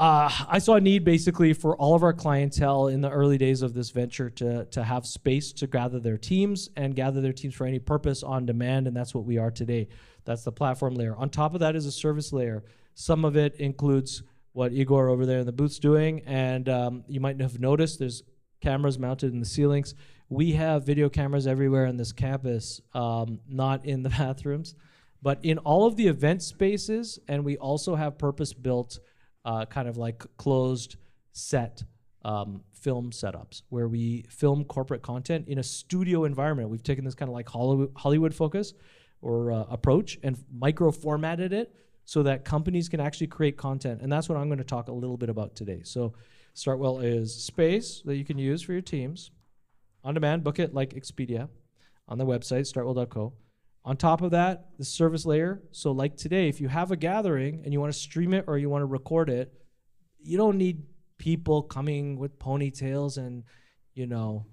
I saw a need basically for all of our clientele in the early days of this venture to have space to gather their teams for any purpose on demand, and that's what we are today. That's the platform layer. On top of that is a service layer. Some of it includes what Igor over there in the booth's doing, and you might have noticed there's cameras mounted in the ceilings. We have video cameras everywhere in this campus, not in the bathrooms, but in all of the event spaces, and we also have purpose-built kind of like closed set film setups where we film corporate content in a studio environment. We've taken this kind of like Hollywood focus or approach and micro-formatted it so that companies can actually create content. And that's what I'm going to talk a little bit about today. So StartWell is space that you can use for your teams. On demand, book it like Expedia on the website, startwell.co. On top of that, the service layer. So like today, if you have a gathering and you want to stream it or you want to record it, you don't need people coming with ponytails and, you know,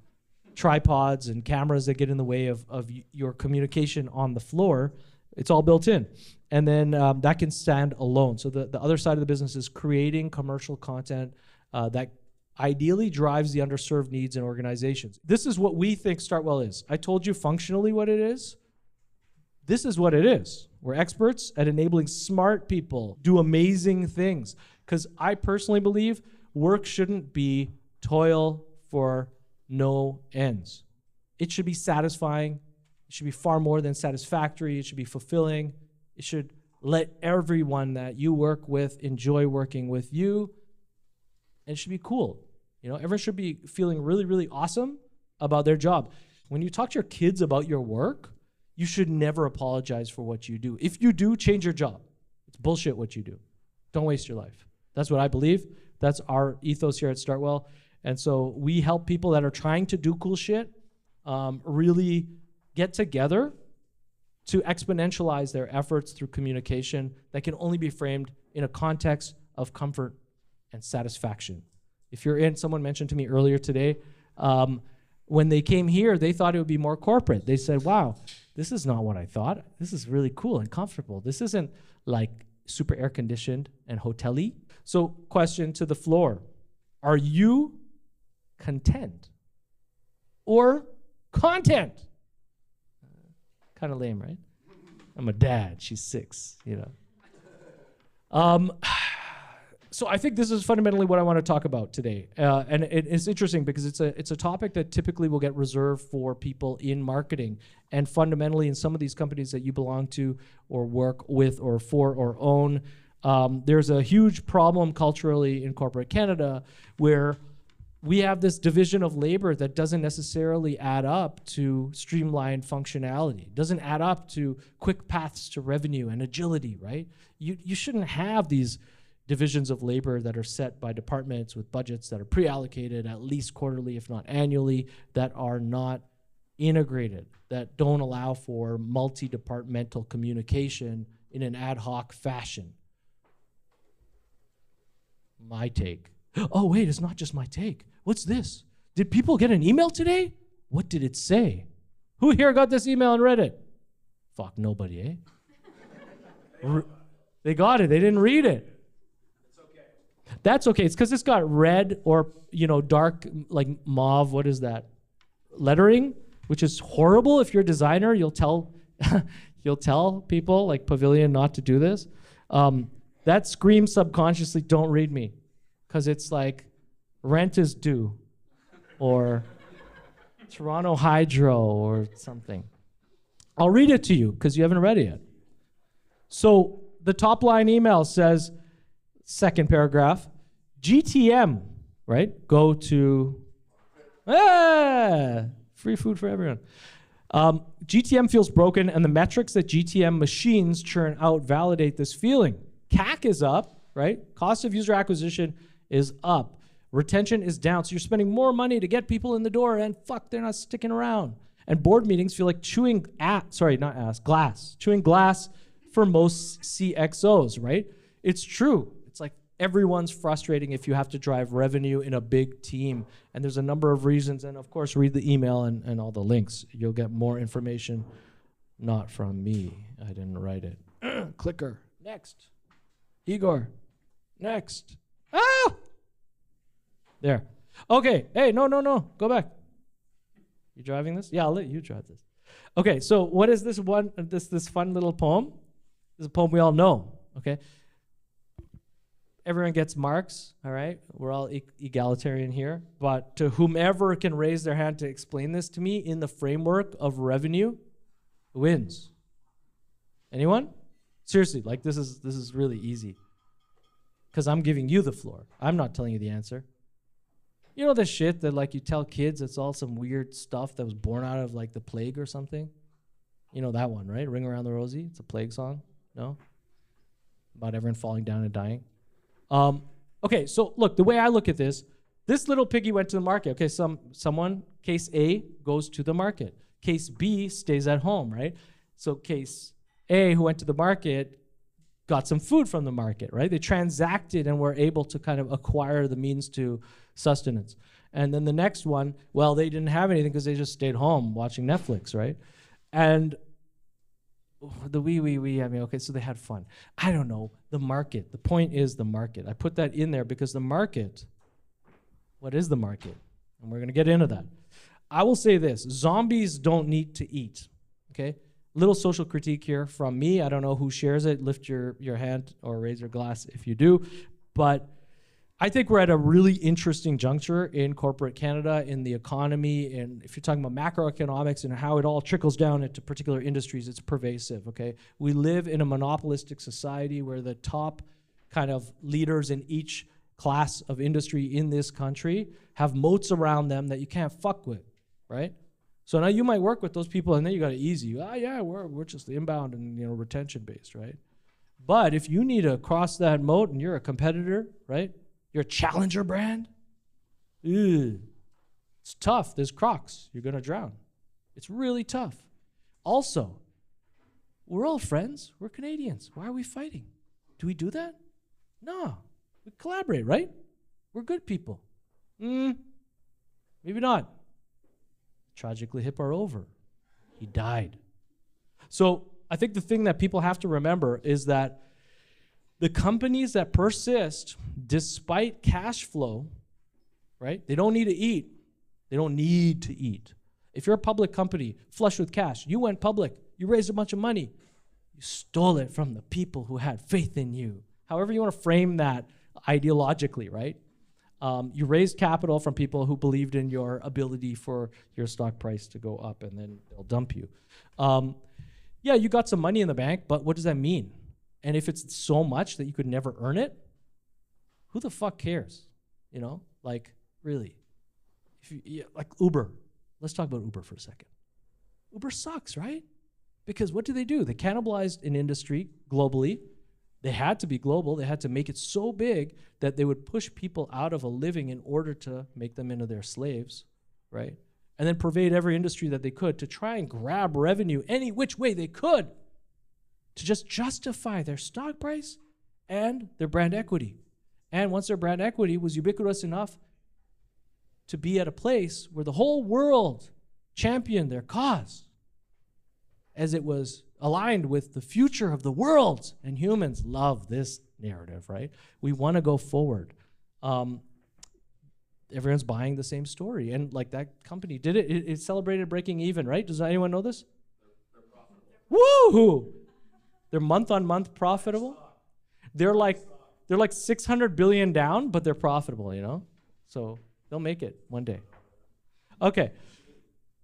tripods and cameras that get in the way of your communication on the floor. It's all built in. And then that can stand alone. So the other side of the business is creating commercial content that ideally drives the underserved needs in organizations. This is what we think StartWell is. I told you functionally what it is. This is what it is. We're experts at enabling smart people do amazing things. Because I personally believe work shouldn't be toil for no ends. It should be satisfying. It should be far more than satisfactory. It should be fulfilling. It should let everyone that you work with enjoy working with you. And it should be cool. You know, everyone should be feeling really, really awesome about their job. When you talk to your kids about your work, you should never apologize for what you do. If you do, change your job. It's bullshit what you do. Don't waste your life. That's what I believe. That's our ethos here at StartWell. And so we help people that are trying to do cool shit really get together to exponentialize their efforts through communication that can only be framed in a context of comfort and satisfaction. If you're in, someone mentioned to me earlier today, when they came here, they thought it would be more corporate. They said, wow, this is not what I thought. This is really cool and comfortable. This isn't like super air conditioned and hotel-y. So question to the floor, are you content or content? Kind of lame, right? I'm a dad, she's 6, you know. So I think this is fundamentally what I want to talk about today. And it's interesting because it's a topic that typically will get reserved for people in marketing. And fundamentally in some of these companies that you belong to or work with or for or own, there's a huge problem culturally in corporate Canada where we have this division of labor that doesn't necessarily add up to streamlined functionality, doesn't add up to quick paths to revenue and agility, right? You shouldn't have these divisions of labor that are set by departments with budgets that are pre-allocated at least quarterly, if not annually, that are not integrated, that don't allow for multi-departmental communication in an ad hoc fashion. My take. Oh, wait, it's not just my take. What's this? Did people get an email today? What did it say? Who here got this email and read it? Fuck, nobody, eh? They got it, they didn't read it. That's okay. It's because it's got red or, you know, dark, like mauve, what is that? Lettering, which is horrible. If you're a designer, you'll tell you'll tell people like Pavilion not to do this. That screams subconsciously, don't read me. Because it's like rent is due or Toronto Hydro or something. I'll read it to you because you haven't read it yet. So the top line email says, second paragraph, GTM, right? Go to, free food for everyone. GTM feels broken and the metrics that GTM machines churn out validate this feeling. CAC is up, right? Cost of user acquisition is up. Retention is down. So you're spending more money to get people in the door and fuck, they're not sticking around. And board meetings feel like chewing glass. Chewing glass for most CXOs, right? It's true. It's like everyone's frustrating if you have to drive revenue in a big team. And there's a number of reasons. And of course, read the email and all the links. You'll get more information. Not from me. I didn't write it. Clicker. Next. Igor. Next. Ah! There. Okay. Hey, no. Go back. You driving this? Yeah, I'll let you drive this. Okay, so what is this one, this fun little poem? This is a poem we all know, okay? Everyone gets marks, all right? We're all egalitarian here. But to whomever can raise their hand to explain this to me in the framework of revenue, wins. Anyone? Seriously, like this is really easy. Because I'm giving you the floor. I'm not telling you the answer. You know the shit that like you tell kids it's all some weird stuff that was born out of like the plague or something? You know that one, right? Ring Around the Rosie. It's a plague song. No? About everyone falling down and dying. Okay, so look, the way I look at this little piggy went to the market. Okay, someone, case A, goes to the market. Case B stays at home, right? So case A, who went to the market, got some food from the market, right? They transacted and were able to kind of acquire the means to sustenance. And then the next one, well, they didn't have anything because they just stayed home watching Netflix, right? And the I mean, okay, so they had fun. I don't know, the market. The point is the market. I put that in there because the market, what is the market? And we're going to get into that. I will say this, zombies don't need to eat, okay? Little social critique here from me. I don't know who shares it. Lift your hand or raise your glass if you do. But I think we're at a really interesting juncture in corporate Canada, in the economy, and if you're talking about macroeconomics and how it all trickles down into particular industries, it's pervasive, okay? We live in a monopolistic society where the top kind of leaders in each class of industry in this country have moats around them that you can't fuck with, right? So now you might work with those people and then you got it easy. Yeah, we're just inbound and retention based, right? But if you need to cross that moat and you're a competitor, right? You're a challenger brand, it's tough. There's crocs. You're going to drown. It's really tough. Also, we're all friends. We're Canadians. Why are we fighting? Do we do that? No. We collaborate, right? We're good people. Maybe not. Tragically, hip are over. He died. So I think the thing that people have to remember is that the companies that persist despite cash flow, right? They don't need to eat. They don't need to eat. If you're a public company, flush with cash, you went public, you raised a bunch of money, you stole it from the people who had faith in you. However you want to frame that ideologically, right? You raised capital from people who believed in your ability for your stock price to go up, and then they'll dump you. Yeah, you got some money in the bank, but what does that mean? And if it's so much that you could never earn it, who the fuck cares? Like, really. Like Uber. Let's talk about Uber for a second. Uber sucks, right? Because what do? They cannibalized an industry globally. They had to be global. They had to make it so big that they would push people out of a living in order to make them into their slaves, right? And then pervade every industry that they could to try and grab revenue any which way they could to just justify their stock price and their brand equity. And once their brand equity was ubiquitous enough to be at a place where the whole world championed their cause, as it was aligned with the future of the world, and humans love this narrative, right? We want to go forward. Everyone's buying the same story, and like that company did it. It celebrated breaking even, right? Does anyone know this? They're profitable. Woo! They're month-on-month profitable. They're like 600 billion down, but they're profitable, So they'll make it one day. Okay.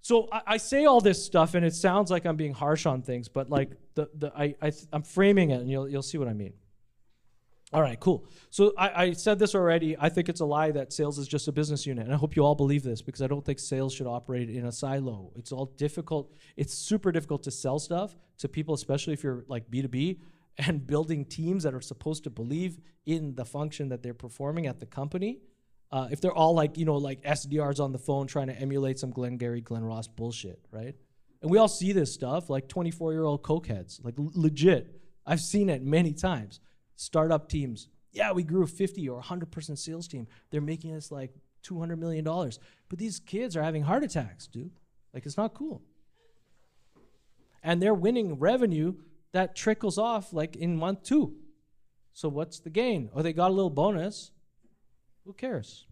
So I say all this stuff, and it sounds like I'm being harsh on things, but like I'm framing it, and you'll see what I mean. All right, cool. So I said this already. I think it's a lie that sales is just a business unit, and I hope you all believe this, because I don't think sales should operate in a silo. It's all difficult. It's super difficult to sell stuff to people, especially if you're like B2B and building teams that are supposed to believe in the function that they're performing at the company. If they're all like SDRs on the phone trying to emulate some Glengarry, Glen Ross bullshit, right? And we all see this stuff, like 24-year-old cokeheads, like legit. I've seen it many times. Startup teams, yeah, we grew a 50 or 100% sales team. They're making us like $200 million. But these kids are having heart attacks, dude. Like, it's not cool. And they're winning revenue that trickles off like in month 2. So what's the gain? Oh, they got a little bonus. Who cares?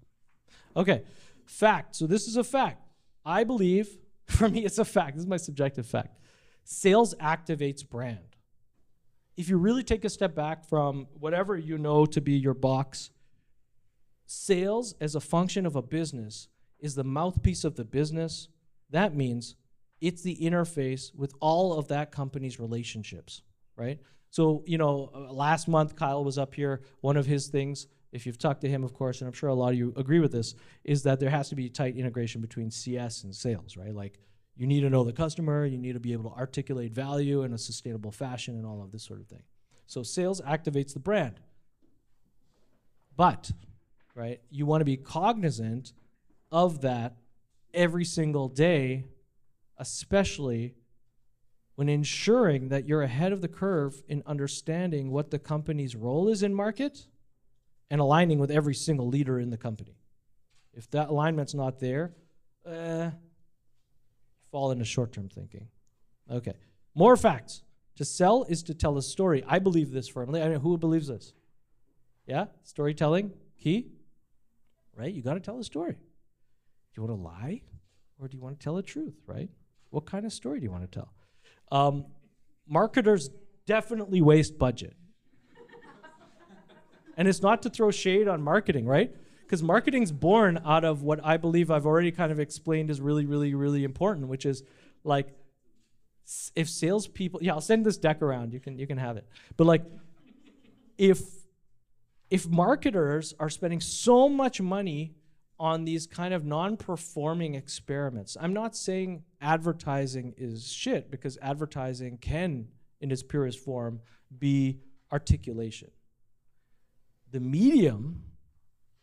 Okay, fact. So this is a fact. I believe, for me, it's a fact. This is my subjective fact. Sales activates brand. If you really take a step back from whatever you know to be your box, sales as a function of a business is the mouthpiece of the business. That means it's the interface with all of that company's relationships, right? So, last month, Kyle was up here. One of his things, if you've talked to him, of course, and I'm sure a lot of you agree with this, is that there has to be tight integration between CS and sales, right? Like, you need to know the customer, you need to be able to articulate value in a sustainable fashion and all of this sort of thing. So sales activates the brand. But, right, you want to be cognizant of that every single day, especially when ensuring that you're ahead of the curve in understanding what the company's role is in market and aligning with every single leader in the company. If that alignment's not there, fall into short-term thinking. Okay, more facts. To sell is to tell a story. I believe this firmly. I mean, who believes this? Yeah, storytelling, key, right? You got to tell a story. Do you want to lie or do you want to tell the truth, right? What kind of story do you want to tell? Marketers definitely waste budget. And it's not to throw shade on marketing, right? Because marketing's born out of what I believe I've already kind of explained is really, really, really important, which is like, if salespeople, I'll send this deck around, you can have it. But like, if marketers are spending so much money on these kind of non-performing experiments, I'm not saying advertising is shit, because advertising can, in its purest form, be articulation. The medium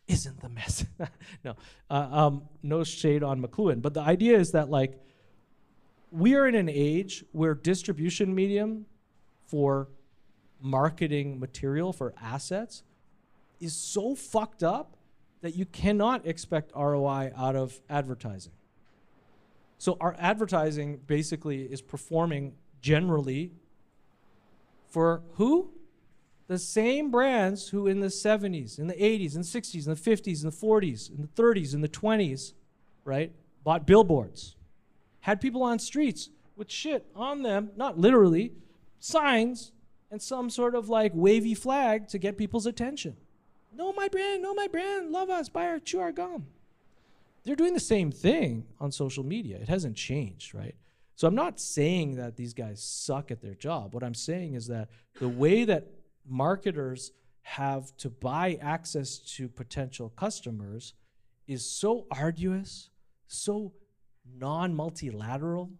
isn't the mess. No shade on McLuhan, but the idea is that like, we are in an age where distribution medium for marketing material, for assets, is so fucked up that you cannot expect ROI out of advertising. So our advertising basically is performing generally for who? The same brands who in the 70s, in the 80s, in the 60s, in the 50s, in the 40s, in the 30s, in the 20s, right, bought billboards. Had people on streets with shit on them, not literally, signs and some sort of like wavy flag to get people's attention. Know my brand, love us, chew our gum. They're doing the same thing on social media. It hasn't changed, right? So I'm not saying that these guys suck at their job. What I'm saying is that the way that marketers have to buy access to potential customers is so arduous, so non-multilateral,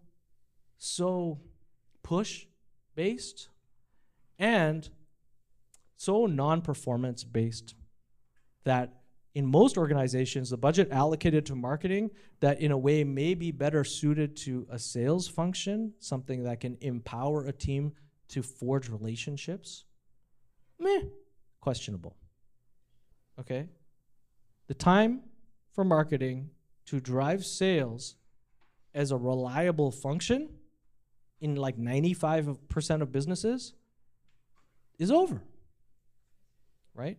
so push-based, and so non-performance-based that in most organizations, the budget allocated to marketing that in a way may be better suited to a sales function, something that can empower a team to forge relationships, questionable. Okay? The time for marketing to drive sales as a reliable function in like 95% of businesses is over, right?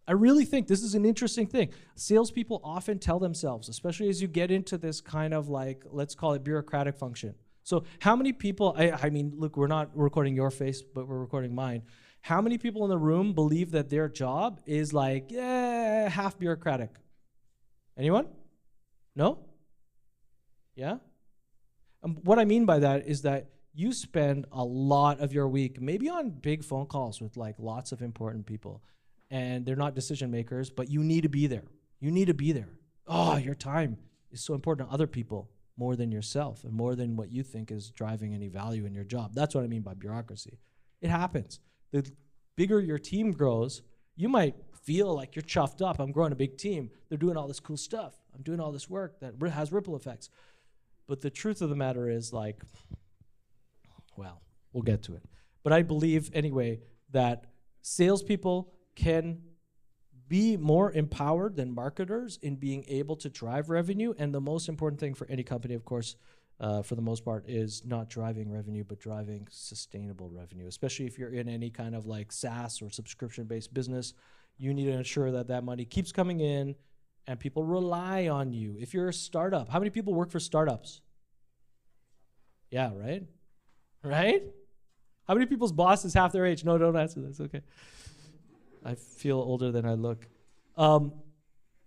I really think this is an interesting thing. Salespeople often tell themselves, especially as you get into this kind of like, let's call it bureaucratic function. So how many people, I mean, look, we're not recording your face, but we're recording mine. How many people in the room believe that their job is like, half bureaucratic? Anyone? No? Yeah? What I mean by that is that you spend a lot of your week, maybe on big phone calls with like lots of important people, and they're not decision makers, but you need to be there. You need to be there. Oh, your time is so important to other people more than yourself and more than what you think is driving any value in your job. That's what I mean by bureaucracy. It happens. The bigger your team grows, you might feel like you're chuffed up. I'm growing a big team. They're doing all this cool stuff. I'm doing all this work that has ripple effects. But the truth of the matter is like, well, we'll get to it. But I believe anyway that salespeople can be more empowered than marketers in being able to drive revenue. And the most important thing for any company, of course, for the most part, is not driving revenue, but driving sustainable revenue, especially if you're in any kind of like SaaS or subscription-based business. You need to ensure that that money keeps coming in and people rely on you. If you're a startup, how many people work for startups? Yeah, right? Right? How many people's boss is half their age? No, don't answer this. Okay. I feel older than I look.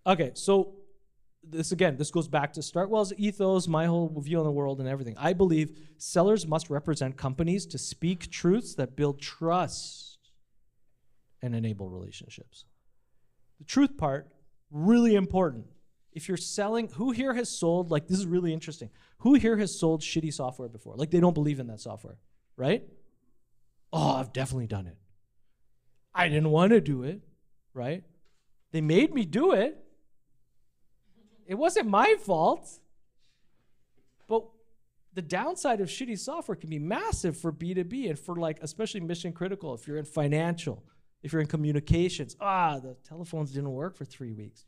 Okay, so this goes back to StartWell's ethos, my whole view on the world and everything. I believe sellers must represent companies to speak truths that build trust and enable relationships. The truth part, really important. If you're selling, who here has sold, like this is really interesting. Who here has sold shitty software before? Like they don't believe in that software, right? Oh, I've definitely done it. I didn't want to do it, right? They made me do it. It wasn't my fault. But the downside of shitty software can be massive for B2B and for like, especially mission critical, if you're in financial, if you're in communications. The telephones didn't work for 3 weeks.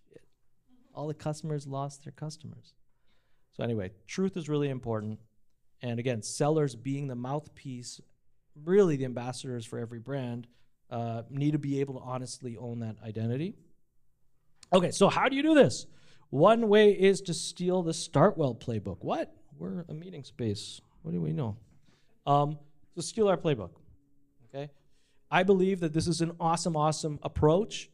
All the customers lost their customers. So anyway, truth is really important. And again, sellers being the mouthpiece, really the ambassadors for every brand, need to be able to honestly own that identity. Okay, so how do you do this? One way is to steal the StartWell playbook. What? We're a meeting space. What do we know? So steal our playbook, okay? I believe that this is an awesome, awesome approach.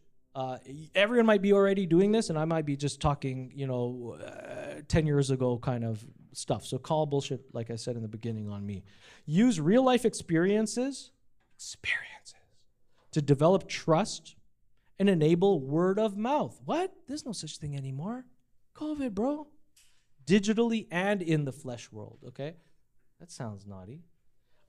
Everyone might be already doing this, and I might be just talking, 10 years ago kind of stuff. So call bullshit, like I said in the beginning, on me. Use real-life experiences to develop trust and enable word of mouth. What? There's no such thing anymore. COVID, bro. Digitally and in the flesh world, okay? That sounds naughty.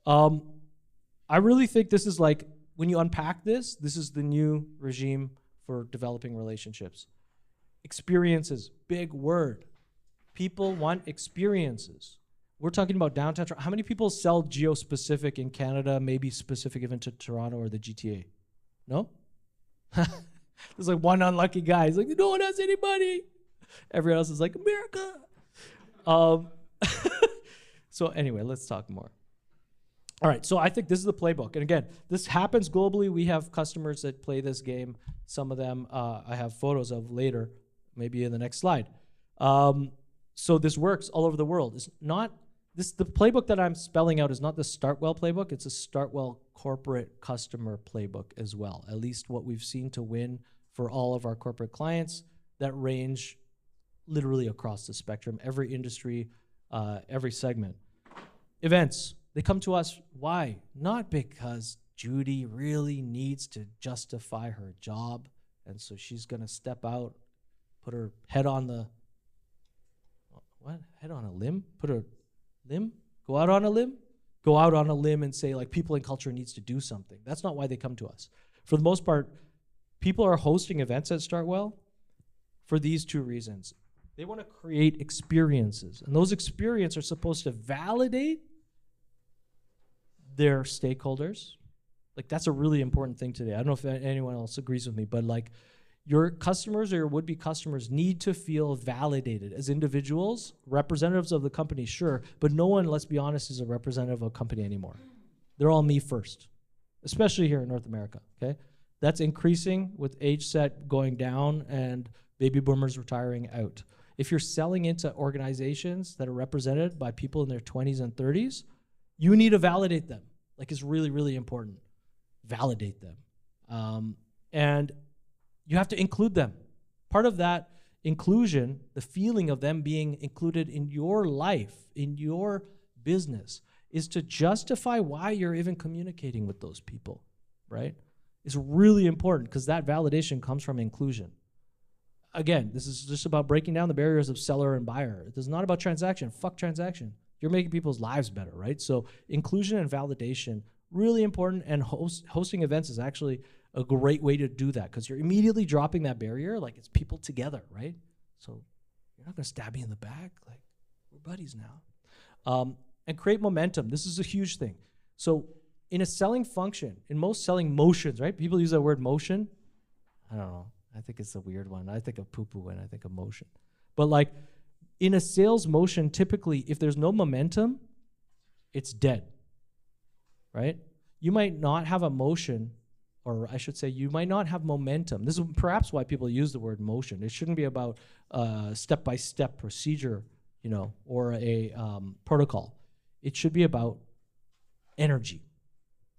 I really think this is like, when you unpack this, this is the new regime for developing relationships. Experiences, big word. People want experiences. We're talking about downtown. How many people sell geo-specific in Canada, maybe specific even to Toronto or the GTA? No? There's like one unlucky guy. He's like, no one has anybody. Everyone else is like, America. So anyway, let's talk more. All right, so I think this is the playbook. And again, this happens globally. We have customers that play this game. Some of them I have photos of later, maybe in the next slide. So this works all over the world. It's not the playbook that I'm spelling out is not the StartWell playbook. It's a StartWell corporate customer playbook as well. At least what we've seen to win for all of our corporate clients that range literally across the spectrum, every industry, every segment. Events. They come to us, why? Not because Judy really needs to justify her job, and so she's gonna step out, put her head on the, what? Head on a limb? Put her limb? Go out on a limb? Go out on a limb and say like people and culture needs to do something. That's not why they come to us. For the most part, people are hosting events at StartWell for these two reasons. They wanna create experiences, and those experiences are supposed to validate their stakeholders. Like that's a really important thing today. I don't know if anyone else agrees with me, but like your customers or your would-be customers need to feel validated as individuals, representatives of the company, sure, but no one, let's be honest, is a representative of a company anymore. They're all me first, especially here in North America, okay? That's increasing with age set going down and baby boomers retiring out. If you're selling into organizations that are represented by people in their 20s and 30s, you need to validate them. Like it's really, really important. Validate them. And you have to include them. Part of that inclusion, the feeling of them being included in your life, in your business, is to justify why you're even communicating with those people, right? It's really important because that validation comes from inclusion. Again, this is just about breaking down the barriers of seller and buyer. It is not about transaction. Fuck transaction. You're making people's lives better, right? So inclusion and validation, really important, and hosting events is actually a great way to do that because you're immediately dropping that barrier, like it's people together, right? So you're not gonna stab me in the back, like we're buddies now. And create momentum, this is a huge thing. So in a selling function, in most selling motions, right? People use that word motion. I don't know, I think it's a weird one. I think of poo-poo when I think of motion. But like, in a sales motion, typically, if there's no momentum, it's dead, right? You might not have a motion or I should say, you might not have momentum. This is perhaps why people use the word motion. It shouldn't be about step-by-step procedure, or a protocol. It should be about energy,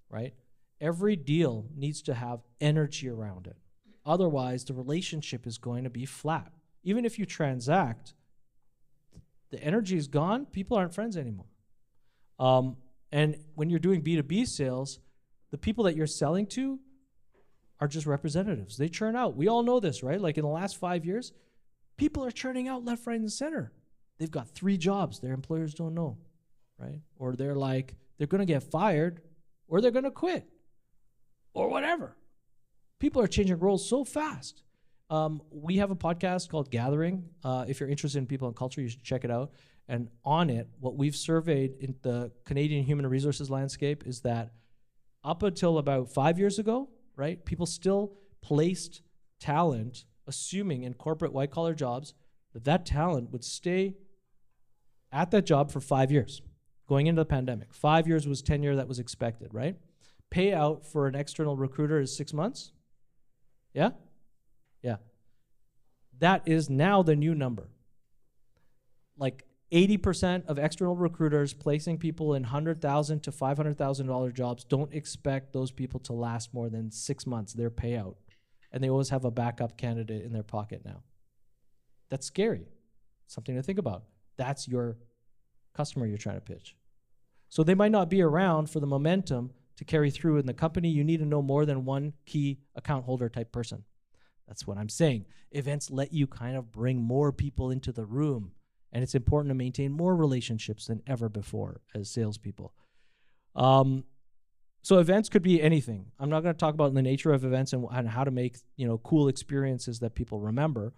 right? Every deal needs to have energy around it. Otherwise, the relationship is going to be flat. Even if you transact, the energy is gone, people aren't friends anymore. And when you're doing B2B sales, the people that you're selling to are just representatives. They churn out. We all know this, right? Like in the last 5 years, people are churning out left, right, and center. They've got 3 jobs their employers don't know, right? Or they're going to get fired, or they're going to quit, or whatever. People are changing roles so fast. We have a podcast called Gathering. If you're interested in people and culture, you should check it out. And on it, what we've surveyed in the Canadian human resources landscape is that up until about 5 years ago, right, people still placed talent, assuming in corporate white-collar jobs that talent would stay at that job for 5 years, going into the pandemic. 5 years was tenure that was expected, right? Payout for an external recruiter is 6 months. Yeah? Yeah. That is now the new number. Like 80% of external recruiters placing people in $100,000 to $500,000 jobs don't expect those people to last more than 6 months, their payout. And they always have a backup candidate in their pocket now. That's scary. Something to think about. That's your customer you're trying to pitch. So they might not be around for the momentum to carry through in the company. You need to know more than one key account holder type person. That's what I'm saying. Events let you kind of bring more people into the room. And it's important to maintain more relationships than ever before as salespeople. So events could be anything. I'm not going to talk about the nature of events and how to make cool experiences that people remember.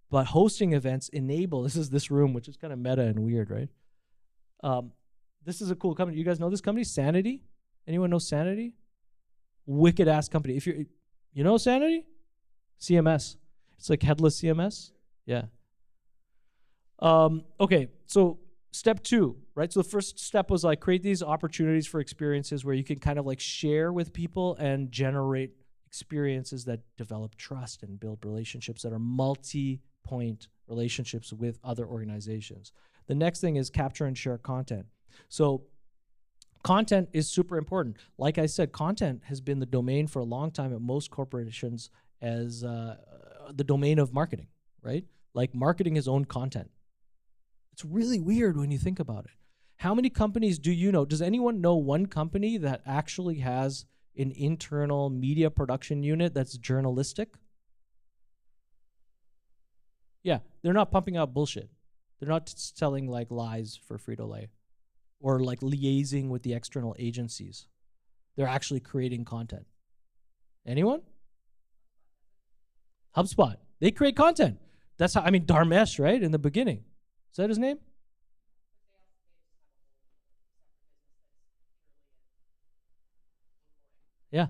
But hosting events enable, this is this room, which is kind of meta and weird, right? This is a cool company. You guys know this company, Sanity? Anyone know Sanity? Wicked ass company. If you know Sanity? CMS. It's like headless CMS. Yeah. Okay, so step 2, right? So the first step was like create these opportunities for experiences where you can kind of like share with people and generate experiences that develop trust and build relationships that are multi-point relationships with other organizations. The next thing is capture and share content. So content is super important. Like I said, content has been the domain for a long time at most corporations as the domain of marketing, right? Like marketing has owned content. It's really weird when you think about it. How many companies do you know? Does anyone know one company that actually has an internal media production unit that's journalistic? Yeah, they're not pumping out bullshit. They're not selling like lies for Frito-Lay or like liaising with the external agencies. They're actually creating content. Anyone? HubSpot. They create content. That's how, Dharmesh, right? In the beginning. Is that his name? Yeah.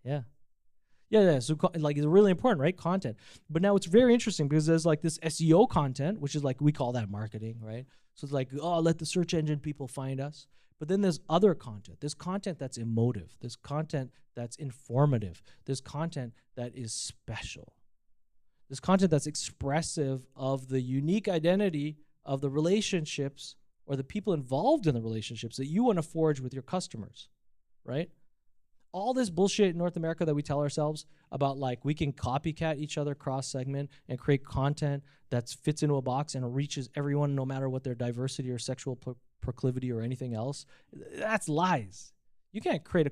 Yeah. Yeah. So like it's really important, right? Content. But now it's very interesting because there's like this SEO content, which is like, we call that marketing, right? So it's like, oh, let the search engine people find us. But then there's other content. There's content that's emotive. There's content that's informative. There's content that is special. There's content that's expressive of the unique identity of the relationships or the people involved in the relationships that you want to forge with your customers, right? All this bullshit in North America that we tell ourselves about like we can copycat each other cross-segment and create content that fits into a box and reaches everyone no matter what their diversity or sexual proclivity or anything else, that's lies. You can't create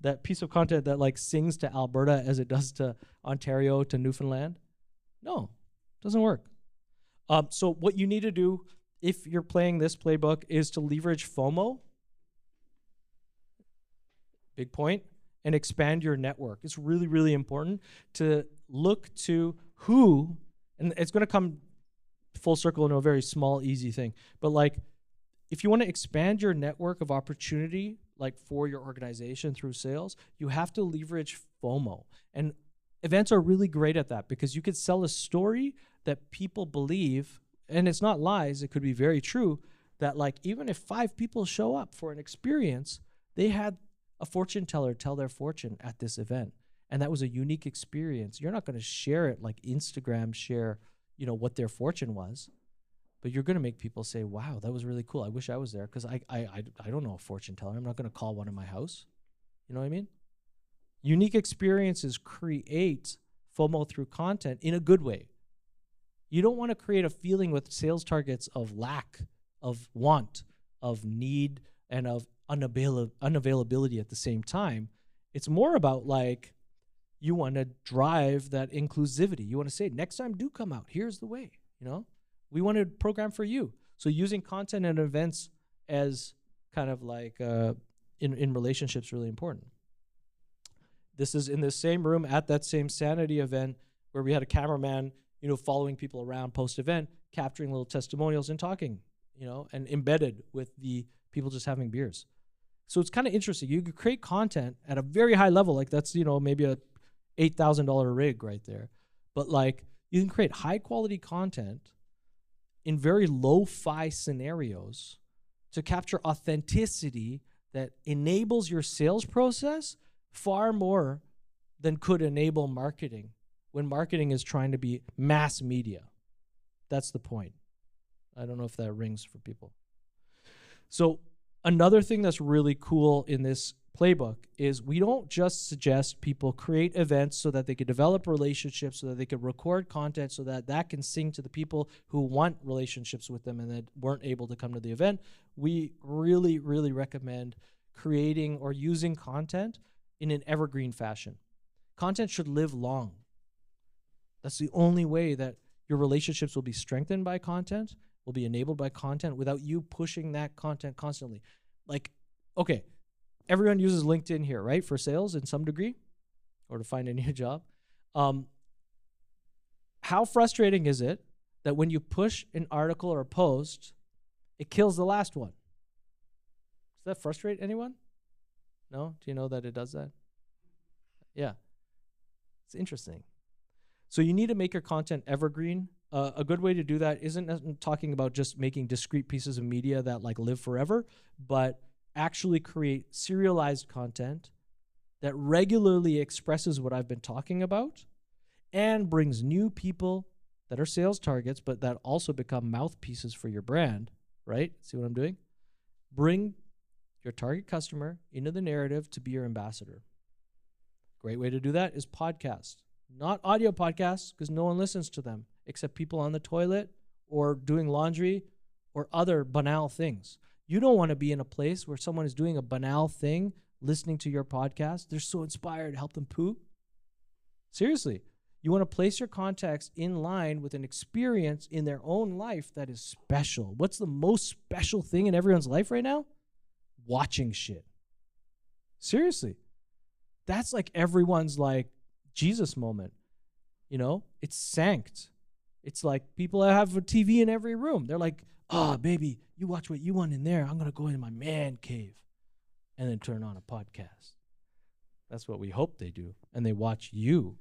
that piece of content that like sings to Alberta as it does to Ontario, to Newfoundland. No, doesn't work. So what you need to do if you're playing this playbook is to leverage FOMO, big point, and expand your network. It's really, really important to look to who, and it's going to come full circle into a very small, easy thing. But like, if you want to expand your network of opportunity, like for your organization through sales, you have to leverage FOMO. And events are really great at that because you could sell a story that people believe, and it's not lies, it could be very true, that like even if 5 people show up for an experience, they had a fortune teller tell their fortune at this event. And that was a unique experience. You're not going to share it like Instagram share, what their fortune was. But you're going to make people say, wow, that was really cool. I wish I was there because I don't know a fortune teller. I'm not going to call one in my house. You know what I mean? Unique experiences create FOMO through content in a good way. You don't want to create a feeling with sales targets of lack, of want, of need, and of unavailability at the same time. It's more about like you want to drive that inclusivity. You want to say, next time do come out. Here's the way, We want to program for you. So using content and events as kind of like in relationships really important. This is in the same room at that same Sanity event where we had a cameraman, following people around post-event, capturing little testimonials and talking, and embedded with the people just having beers. So it's kind of interesting. You could create content at a very high level, like that's, maybe a $8,000 rig right there. But like you can create high quality content in very lo-fi scenarios to capture authenticity that enables your sales process far more than could enable marketing when marketing is trying to be mass media. That's the point. I don't know if that rings for people. So another thing that's really cool in this playbook is we don't just suggest people create events so that they could develop relationships, so that they could record content, so that that can sing to the people who want relationships with them and that weren't able to come to the event. We really, really recommend creating or using content in an evergreen fashion. Content should live long. That's the only way that your relationships will be strengthened by content, will be enabled by content without you pushing that content constantly. Like, okay, everyone uses LinkedIn here, right? For sales in some degree or to find a new job. How frustrating is it that when you push an article or a post, it kills the last one? Does that frustrate anyone? No? Do you know that it does that? Yeah. It's interesting. So you need to make your content evergreen. A good way to do that isn't talking about just making discrete pieces of media that like live forever, but actually create serialized content that regularly expresses what I've been talking about and brings new people that are sales targets, but that also become mouthpieces for your brand, right? See what I'm doing? Bring your target customer into the narrative to be your ambassador. Great way to do that is podcast. Not audio podcasts, because no one listens to them except people on the toilet or doing laundry or other banal things. You don't want to be in a place where someone is doing a banal thing, listening to your podcast. They're so inspired to help them poop. Seriously, you want to place your context in line with an experience in their own life that is special. What's the most special thing in everyone's life right now? Watching shit. Seriously. That's like everyone's like Jesus moment. It's sancted. It's like people that have a TV in every room. They're like, oh, baby, you watch what you want in there. I'm going to go in my man cave and then turn on a podcast. That's what we hope they do. And they watch you.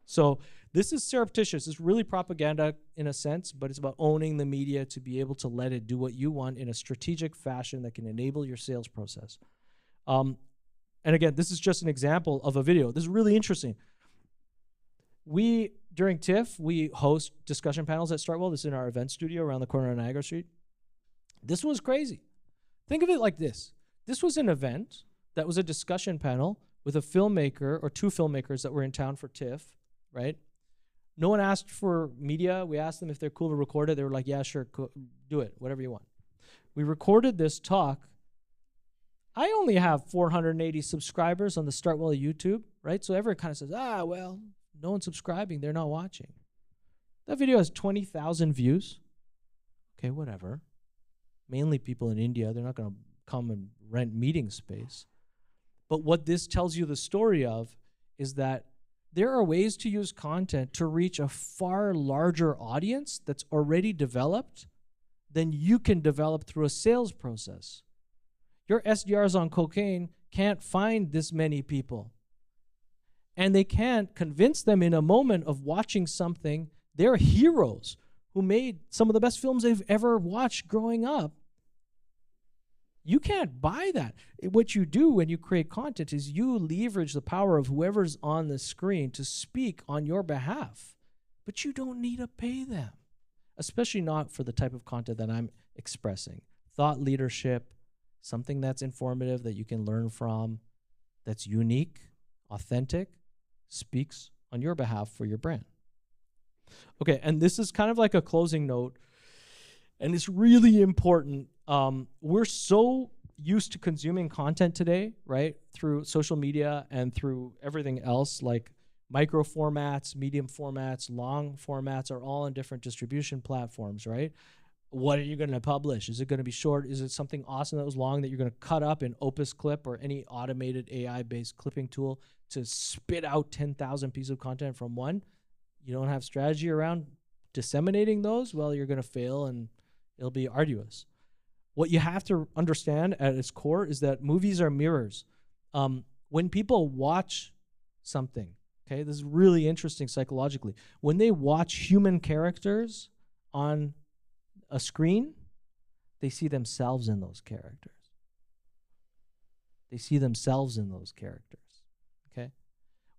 So this is surreptitious. It's really propaganda in a sense, but it's about owning the media to be able to let it do what you want in a strategic fashion that can enable your sales process. And again, this is just an example of a video. This is really interesting. During TIFF, we host discussion panels at StartWell. This is in our event studio around the corner on Niagara Street. This was crazy. Think of it like this. This was an event that was a discussion panel with a filmmaker or two filmmakers that were in town for TIFF, right? No one asked for media. We asked them if they're cool to record it. They were like, yeah, sure, cool. Do it, whatever you want. We recorded this talk. I only have 480 subscribers on the StartWell YouTube, right? So everyone kind of says, well, no one's subscribing. They're not watching. That video has 20,000 views. Okay, whatever. Mainly people in India. They're not going to come and rent meeting space. But what this tells you the story of is that there are ways to use content to reach a far larger audience that's already developed than you can develop through a sales process. Your SDRs on cocaine can't find this many people. And they can't convince them in a moment of watching something. They're heroes who made some of the best films they've ever watched growing up. You can't buy that. What you do when you create content is you leverage the power of whoever's on the screen to speak on your behalf. But you don't need to pay them, especially not for the type of content that I'm expressing. Thought leadership, something that's informative that you can learn from, that's unique, authentic, speaks on your behalf for your brand. Okay, and this is kind of like a closing note, and it's really important. We're so used to consuming content today, right? Through social media and through everything else, like micro formats, medium formats, long formats are all on different distribution platforms, right? What are you going to publish? Is it going to be short? Is it something awesome that was long that you're going to cut up in Opus Clip or any automated AI-based clipping tool to spit out 10,000 pieces of content from one? You don't have strategy around disseminating those? Well, you're going to fail and it'll be arduous. What you have to understand at its core is that movies are mirrors. When people watch something, okay, this is really interesting psychologically. When they watch human characters on a screen, they see themselves in those characters. They see themselves in those characters, okay?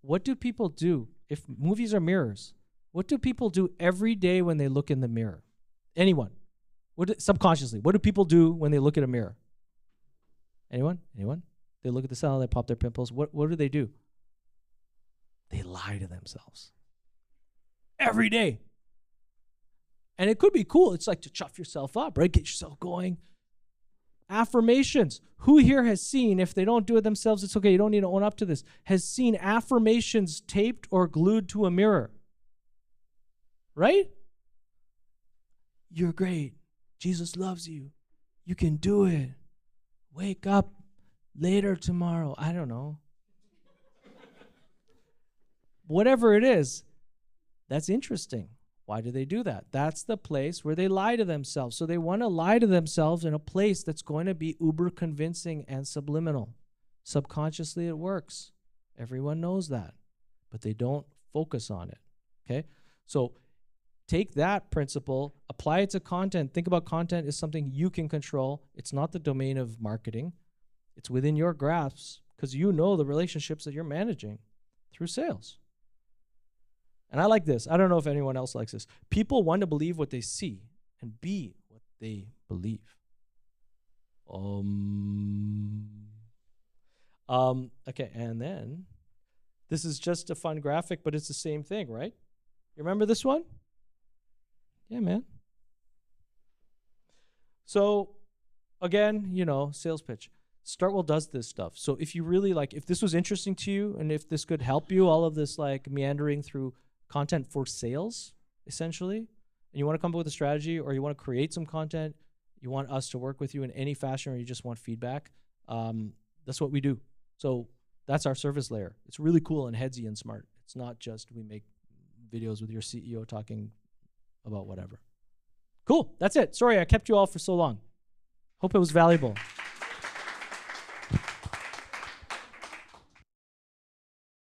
What do people do? If movies are mirrors, what do people do every day when they look in the mirror? Anyone? Subconsciously, what do people do when they look at a mirror? Anyone? Anyone? They look at the cell, they pop their pimples. What do? They lie to themselves. Every day. And it could be cool. It's like to chuff yourself up, right? Get yourself going. Affirmations. Who here has seen, if they don't do it themselves, it's okay, you don't need to own up to this, has seen affirmations taped or glued to a mirror? Right? You're great. Jesus loves you. You can do it. Wake up later tomorrow. I don't know. Whatever it is, that's interesting. Why do they do that? That's the place where they lie to themselves. So they want to lie to themselves in a place that's going to be uber convincing and subliminal. Subconsciously, it works. Everyone knows that, but they don't focus on it, okay? So take that principle, apply it to content. Think about content as something you can control. It's not the domain of marketing. It's within your grasp because you know the relationships that you're managing through sales. And I like this. I don't know if anyone else likes this. People want to believe what they see and be what they believe. Okay, and then this is just a fun graphic, but it's the same thing, right? You remember this one? Yeah, man. So again, you know, sales pitch. StartWell does this stuff. So if you really like, if this was interesting to you and if this could help you, all of this like meandering through content for sales, essentially, and you want to come up with a strategy or you want to create some content, you want us to work with you in any fashion or you just want feedback, that's what we do. So that's our service layer. It's really cool and headsy and smart. It's not just we make videos with your CEO talking about whatever. Cool, that's it. Sorry I kept you all for so long. Hope it was valuable.